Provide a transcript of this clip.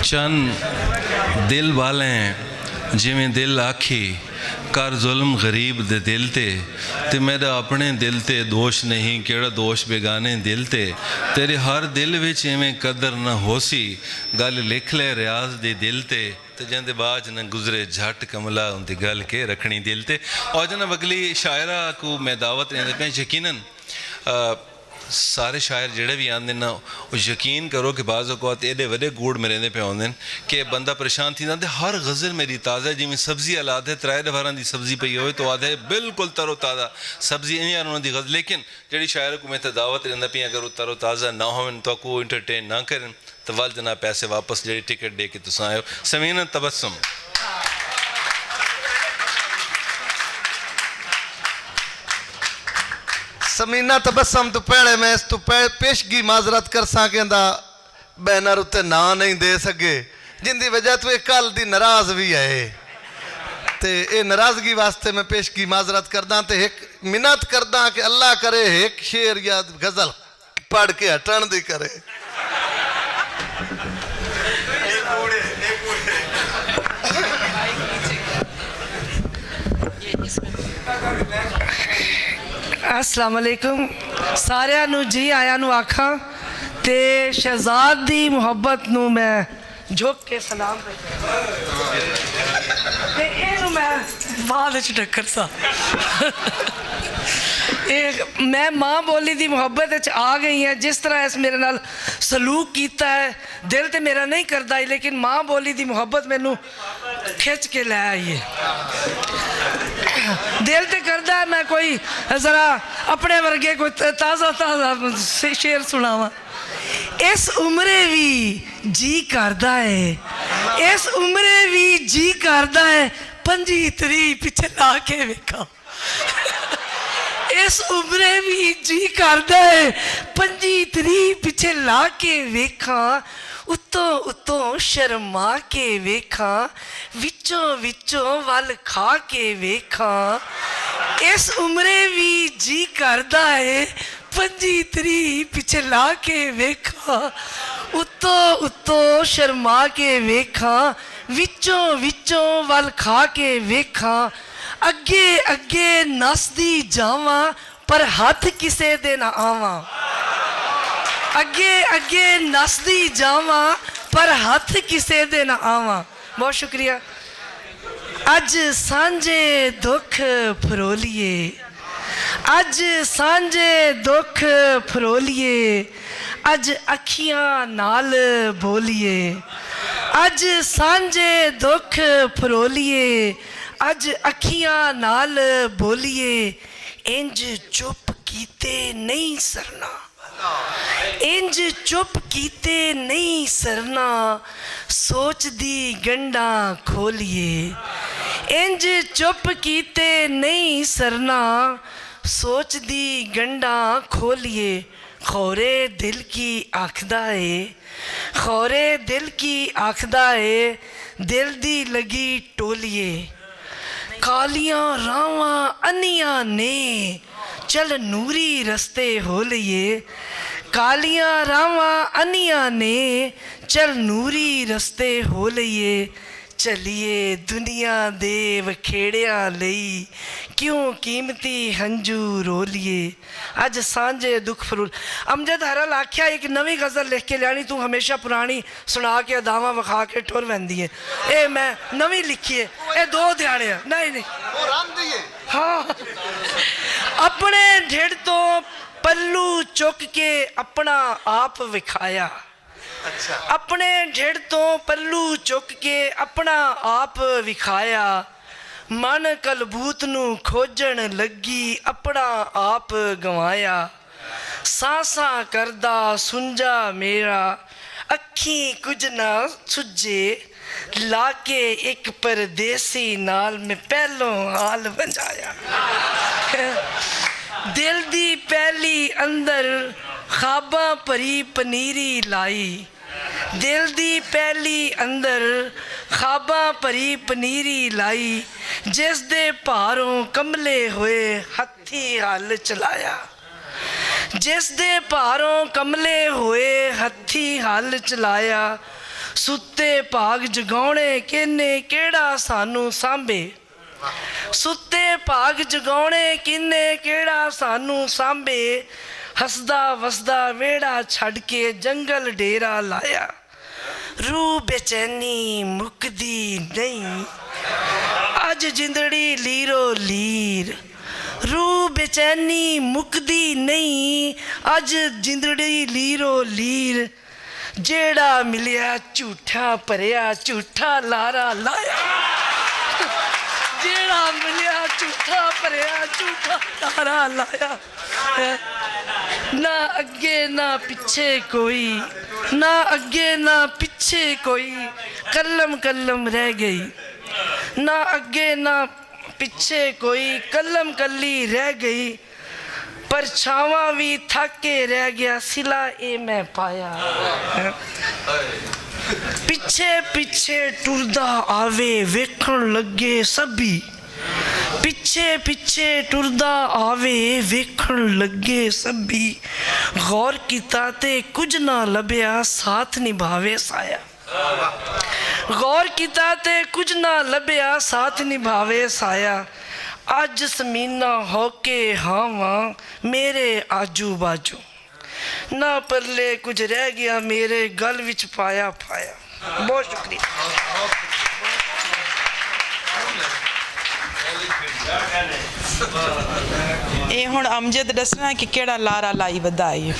चंद दिल वाले जिमें दिल आखी कर जुल्म गरीब दे दिल ते मेरा अपने दिल ते दोष नहीं केड़ा दोष बेगाने दिल ते तेरे हर दिल विच इवें कदर न होसी गल लिख ले रियाज दे दिल ते जंदे बाज न गुजरे झट कमला उनकी गल के रखनी दिल ते। और जनाब अगली शायरा को मैं दावत देंदे पे यकीनन सारे शायर जेड़े भी आते ना वो यकीन करो कि बाज़ औक़ात एडे वड्डे गूड़ मेरे पे आते कि बंदा परेशान थी जाता हर गज़ल मेरी ताज़ा जिमें सब्जी अलाद है त्रै दफारां की सब्जी पई हो तो आदे बिल्कुल तरो ताज़ा सब्जी इं उन्होंने गज़ल। लेकिन जी शायर को मैं दावत देंदा पी अगर वो तरो ताज़ा ना हो तो को इंटरटेन ना करें तो वल जना पैसे वापस जी टिकट दे के तुम आयो। समीना तबस्सुम समीना तबस्सुम तो पहले मैं इस तो पेशगी माजरत कर सकेंदा बैनर उत्ते ना नहीं दे सके जिंदी वजह तो एक कल दी नाराज भी है ते ये नाराजगी वास्ते मैं पेशगी माजरत करदा ते एक मिन्नत करदा कि अल्लाह करे एक शेर या गजल पढ़ के हटण दी करे। अस्सलाम वालेकुम सारिਆਂ ਨੂੰ जी आया ਨੂੰ आखा ते शहजाद दी मुहब्बत ਨੂੰ मैं झुक के सलाम ते ਇਹਨੂੰ मैं बाद ਵਿੱਚ टक्कर सा मैं माँ बोली दी मुहब्बत आ गई है जिस तरह इस मेरे नाल सलूक किया है दिल तो मेरा नहीं करता लेकिन माँ बोली दी मुहब्बत मैनू खिंच के लै आई है। दिल तो करता है मैं कोई जरा अपने वर्गे कोई ताज़ा ताज़ा शेर सुनावा। इस उम्रे भी जी करता है इस उम्रे भी जी करता है 25 पिछे ला के वेखा इस उम्रे भी जी करता है 25 पिछे ला के वेखा उत्तों उत्तों शर्मा के वेखा विचों विचों वल खा के वेखा। इस उम्रे भी जी करता है 25 पिछे ला के वेखा उत्तों उत्तों शर्मा के वेखा विचों विचों वल खा के वेखा। अगे अगे नसदी जावा पर हाथ किसे दे ना आवा अगे अगे नसदी जावा पर हाथ किसे दे ना आवा। बहुत शुक्रिया। अज सांझे दुख फरोलिए अज सांझे दुख फरोलिए अज अखियां नाल बोलिए अज सांझे दुख फरोलिए अज अखियां नाल बोलिए इंज चुप कीते नहीं सरना इंज चुप कीते नहीं सरना सोच दी गंडा खोलिए इंज चुप कीते नहीं सरना सोच दी गंडा खोलिए। खौरे दिल की आखदा है खौरे दिल की आखदा है दिल दी लगी टोलिए कालियां रावां अनियां ने चल नूरी रस्ते होलिए कालियां रावां अनियां ने चल नूरी रस्ते होलिए। चलिए दुनिया दे वखेड़ियां लई क्यों कीमती हंजू रोलिए अज सांझे दुख फरूल। अमजद हरल आख्या एक नवी गज़ल लिख के लियानी तू हमेशा पुरानी सुना के अदावां विखा के टुर वैंदी है ये मैं नवी लिखी है ये 2 दिहाड़े नहीं नहीं हाँ अपने ढिड तो पल्लू चुक के अपना आप विखाया अच्छा। अपने ढिड तो पल्लू चुक के अपना आप विखाया मन कलबूत नू खोजन लगी अपना आप गवाया सांसा करदा सुंजा मेरा अखी कुछ ना सुझे लाके एक परदेसी नाल में पहलों हाल बजाया दिल दी पहली अंदर खाबा भरी पनीरी लाई दिल दी पहली अंदर खाबा भरी पनीरी लाई जिस दे भारों कमले होए हथी हल चलाया जिस दे भारों कमले होए हथी हल चलाया ਸੁੱਤੇ ਭਾਗ ਜਗਾਉਣੇ ਕਿੰਨੇ ਕਿਹੜਾ ਸਾਨੂੰ ਸਾਂਭੇ ਸੁੱਤੇ ਭਾਗ ਜਗਾਉਣੇ ਕਿੰਨੇ ਕਿਹੜਾ ਸਾਨੂੰ ਸਾਂਭੇ ਹੱਸਦਾ ਵਸਦਾ ਵਿਹੜਾ ਛੱਡ ਕੇ ਜੰਗਲ ਡੇਰਾ ਲਾਇਆ ਰੂਹ ਬੇਚੈਨੀ ਮੁੱਕਦੀ ਨਹੀਂ ਅੱਜ ਜਿੰਦੜੀ ਲੀਰੋ ਲੀਰ ਰੂਹ ਬੇਚੈਨੀ ਮੁੱਕਦੀ ਨਹੀਂ ਅੱਜ ਜਿੰਦੜੀ ਲੀਰੋ ਲੀਰ ਜਿਹੜਾ ਮਿਲਿਆ ਝੂਠਾ ਭਰਿਆ ਝੂਠਾ ਲਾਰਾ ਲਾਇਆ ਜਿਹੜਾ ਮਿਲਿਆ ਝੂਠਾ ਭਰਿਆ ਝੂਠਾ ਲਾਰਾ ਲਾਇਆ ਨਾ ਅੱਗੇ ਨਾ ਪਿੱਛੇ ਕੋਈ ਨਾ ਅੱਗੇ ਨਾ ਪਿੱਛੇ ਕੋਈ ਕਲਮ ਕਲਮ ਰਹਿ ਗਈ ਨਾ ਅੱਗੇ ਨਾ ਪਿੱਛੇ ਕੋਈ ਕਲਮ ਕੱਲੀ ਰਹਿ ਗਈ ਪਰਛਾਵਾਂ ਵੀ ਥੱਕ ਕੇ ਰਹਿ ਗਿਆ ਸਿਲਾ ਇਹ ਮੈਂ ਪਾਇਆ ਪਿੱਛੇ ਪਿੱਛੇ ਟੁਰਦਾ ਆਵੇ ਵੇਖਣ ਲੱਗੇ ਸਭੀ ਪਿੱਛੇ ਪਿੱਛੇ ਟੁਰਦਾ ਆਵੇ ਵੇਖਣ ਲੱਗੇ ਸਭੀ ਗੌਰ ਕੀਤਾ ਤੇ ਕੁਝ ਨਾ ਲੱਭਿਆ ਸਾਥ ਨਿਭਾਵੇ ਸਾਇਆ ਗੌਰ ਕੀਤਾ ਤੇ ਕੁਝ ਨਾ ਲੱਭਿਆ ਸਾਥ ਨਿਭਾਵੇ ਸਾਇਆ ਅੱਜ ਜ਼ਮੀਨਾਂ ਹੋ ਕੇ ਹਾਵਾਂ ਮੇਰੇ ਆਜੂ ਬਾਜੂ ਨਾ ਪੱਲੇ ਕੁਝ ਰਹਿ ਗਿਆ ਮੇਰੇ ਗਲ ਵਿੱਚ ਪਾਇਆ ਪਾਇਆ ਬਹੁਤ ਸ਼ੁਕਰੀਆ ਇਹ ਹੁਣ ਅਮਜਦ ਦੱਸਣਾ ਕਿ ਕਿਹੜਾ ਲਾਰਾ ਲਾਈ ਵਧਾਈ